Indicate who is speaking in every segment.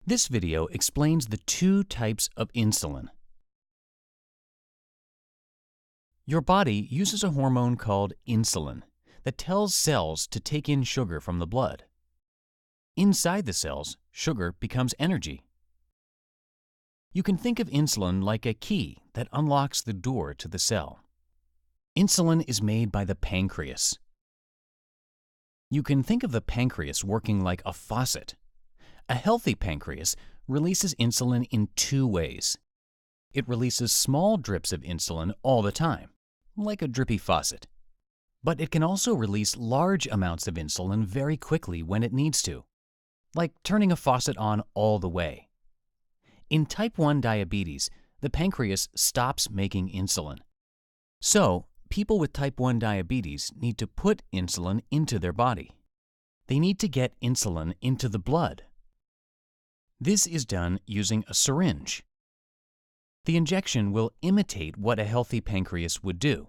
Speaker 1: This video explains the two types of insulin. Your body uses a hormone called insulin that tells cells to take in sugar from the blood. Inside the cells, sugar becomes energy. You can think of insulin like a key that unlocks the door to the cell. Insulin is made by the pancreas. You can think of the pancreas working like a faucet. A healthy pancreas releases insulin in two ways. It releases small drips of insulin all the time, like a drippy faucet. But it can also release large amounts of insulin very quickly when it needs to, like turning a faucet on all the way. In type 1 diabetes, the pancreas stops making insulin. So, people with type 1 diabetes need to put insulin into their body. They need to get insulin into the blood. This is done using a syringe. The injection will imitate what a healthy pancreas would do.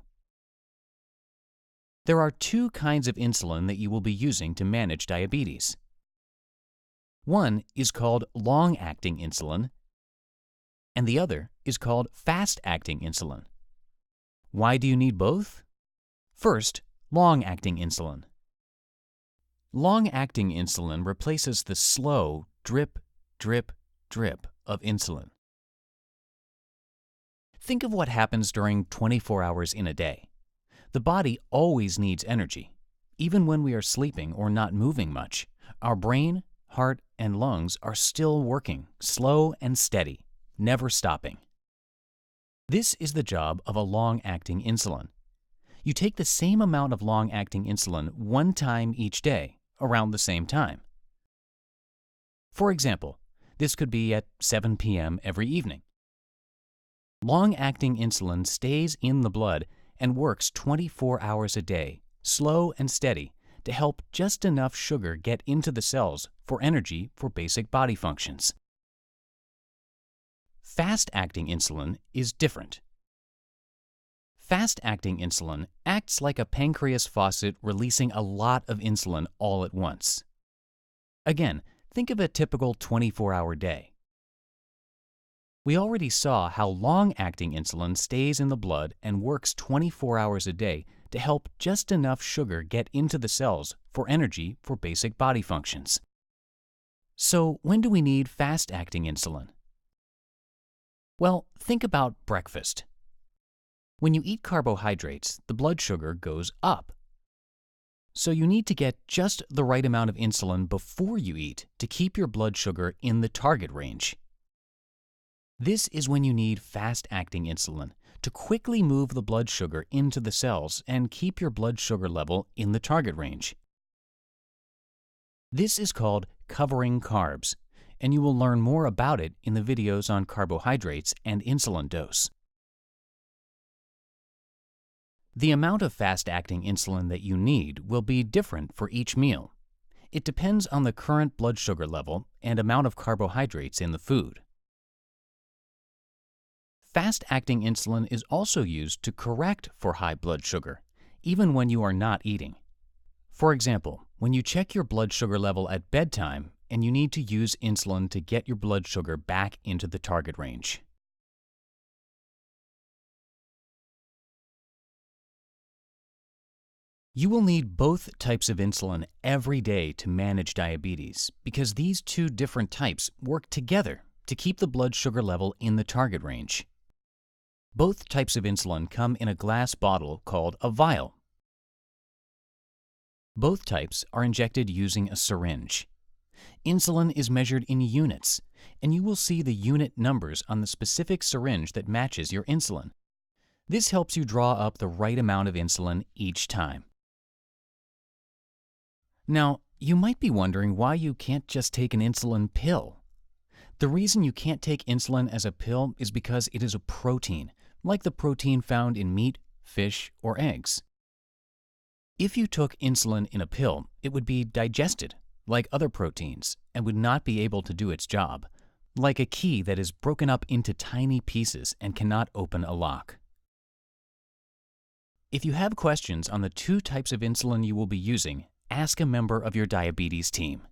Speaker 1: There are two kinds of insulin that you will be using to manage diabetes. One is called long-acting insulin, and the other is called fast-acting insulin. Why do you need both? First, long-acting insulin. Long-acting insulin replaces the slow drip, drip, drip of insulin. Think of what happens during 24 hours in a day. The body always needs energy. Even when we are sleeping or not moving much, our brain, heart, and lungs are still working, slow and steady, never stopping. This is the job of a long-acting insulin. You take the same amount of long-acting insulin one time each day, around the same time. For example, this could be at 7 p.m. every evening. Long-acting insulin stays in the blood and works 24 hours a day, slow and steady, to help just enough sugar get into the cells for energy for basic body functions. Fast-acting insulin is different. Fast-acting insulin acts like a pancreas faucet releasing a lot of insulin all at once. Again, think of a typical 24-hour day. We already saw how long-acting insulin stays in the blood and works 24 hours a day to help just enough sugar get into the cells for energy for basic body functions. So when do we need fast-acting insulin? Well, think about breakfast. When you eat carbohydrates, the blood sugar goes up. So you need to get just the right amount of insulin before you eat to keep your blood sugar in the target range. This is when you need fast-acting insulin to quickly move the blood sugar into the cells and keep your blood sugar level in the target range. This is called covering carbs, and you will learn more about it in the videos on carbohydrates and insulin dose. The amount of fast-acting insulin that you need will be different for each meal. It depends on the current blood sugar level and amount of carbohydrates in the food. Fast-acting insulin is also used to correct for high blood sugar, even when you are not eating. For example, when you check your blood sugar level at bedtime and you need to use insulin to get your blood sugar back into the target range. You will need both types of insulin every day to manage diabetes because these two different types work together to keep the blood sugar level in the target range. Both types of insulin come in a glass bottle called a vial. Both types are injected using a syringe. Insulin is measured in units, and you will see the unit numbers on the specific syringe that matches your insulin. This helps you draw up the right amount of insulin each time. Now, you might be wondering why you can't just take an insulin pill. The reason you can't take insulin as a pill is because it is a protein, like the protein found in meat, fish, or eggs. If you took insulin in a pill, it would be digested, like other proteins, and would not be able to do its job, like a key that is broken up into tiny pieces and cannot open a lock. If you have questions on the two types of insulin you will be using, ask a member of your diabetes team.